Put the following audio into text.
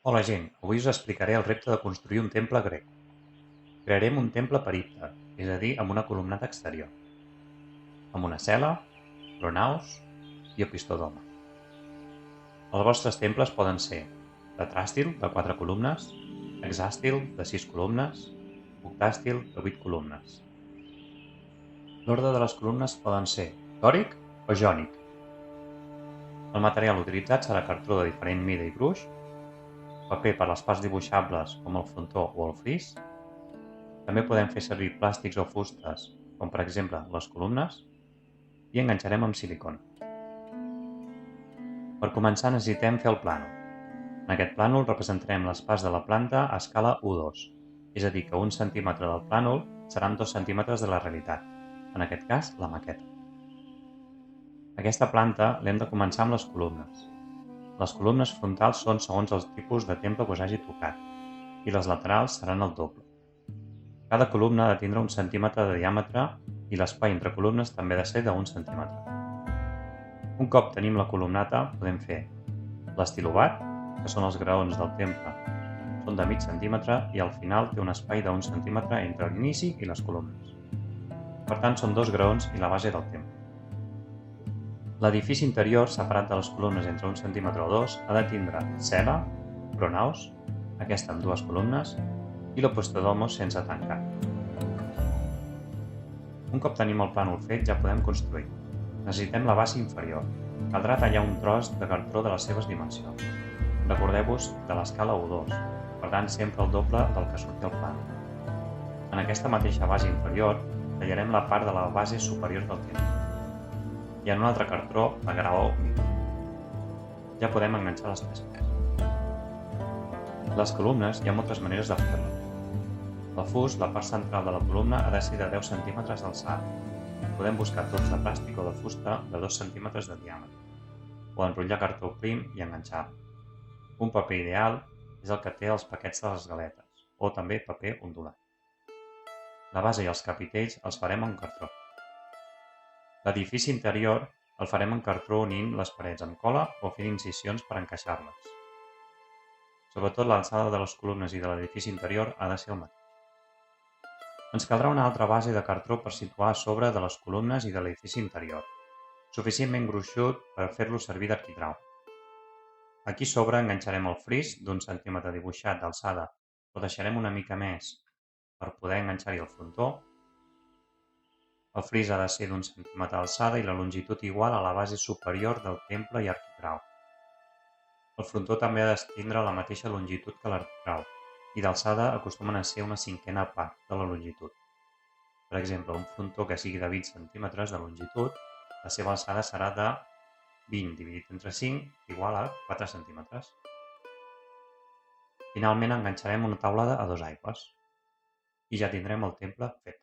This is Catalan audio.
Hola gent, avui us explicaré el repte de construir un temple grec. Crearem un temple perípter, és a dir, amb una columnata exterior, amb una cel·la, pronaus i opistodome. Els vostres temples poden ser tetràstil, de 4 columnes, hexàstil, de 6 columnes, octàstil, de 8 columnes. L'ordre de les columnes poden ser dòric o jònic. El material utilitzat serà cartró de diferent mida i gruix, paper per les parts dibuixables com el frontó o el fris. També podem fer servir plàstics o fustes, com per exemple les columnes, i enganxarem amb silicona. Per començar necessitem fer el plànol. En aquest plànol representarem les parts de la planta a escala U2, és a dir, que 1 centímetre del plànol seran 2 centímetres de la realitat, en aquest cas la maqueta. Aquesta planta l'hem de començar amb les columnes. Les columnes frontals són segons el tipus de temple que us hagi tocat, i les laterals seran el doble. Cada columna ha de tindre 1 centímetre de diàmetre i l'espai entre columnes també ha de ser de 1 centímetre. Un cop tenim la columnata, podem fer l'estilovat, que són els graons del temple, són de mig centímetre i al final té un espai de 1 centímetre entre l'inici i les columnes. Per tant, són 2 graons i la base del temple. L'edifici interior, separat de les columnes entre 1 centímetre o 2, ha de tindre cel·la, pronaus, aquesta amb 2 columnes, i l'opostodomos sense tancar. Un cop tenim el plànol fet, ja podem construir. Necessitem la base inferior. Caldrà tallar un tros de cartró de les seves dimensions. Recordeu-vos de l'escala U2, per tant sempre el doble del que surti al plànol. En aquesta mateixa base inferior tallarem la part de la base superior del temple i en un altre cartró la graó mig. Ja podem enganxar les tres peces. Les columnes hi ha moltes maneres de fer-les. El fust, la part central de la columna, ha de ser de 10 centímetres d'alçada. Podem buscar tubs de plàstic o de fusta de 2 centímetres de diàmetre, o enrotllar cartró prim i enganxar-lo. Un paper ideal és el que té els paquets de les galetes, o també paper ondulat. La base i els capitells els farem en cartró. L'edifici interior el farem en cartró unint les parets amb cola o fent incisions per encaixar-les. Sobretot l'alçada de les columnes i de l'edifici interior ha de ser el mateix. Ens caldrà una altra base de cartró per situar a sobre de les columnes i de l'edifici interior, suficientment gruixut per fer-lo servir d'arquitrau. Aquí sobre enganxarem el fris d'1 centímetre dibuixat d'alçada, o deixarem una mica més per poder enganxar-hi el frontó. El fris ha de ser d'1 centímetre d'alçada i la longitud igual a la base superior del temple i arquitrau. El frontó també ha de tindre la mateixa longitud que l'arquitrau, i d'alçada acostumen a ser una cinquena part de la longitud. Per exemple, un frontó que sigui de 20 centímetres de longitud, la seva alçada serà de 20 dividit entre 5 igual a 4 centímetres. Finalment enganxarem una taulada a 2 aigües i ja tindrem el temple fet.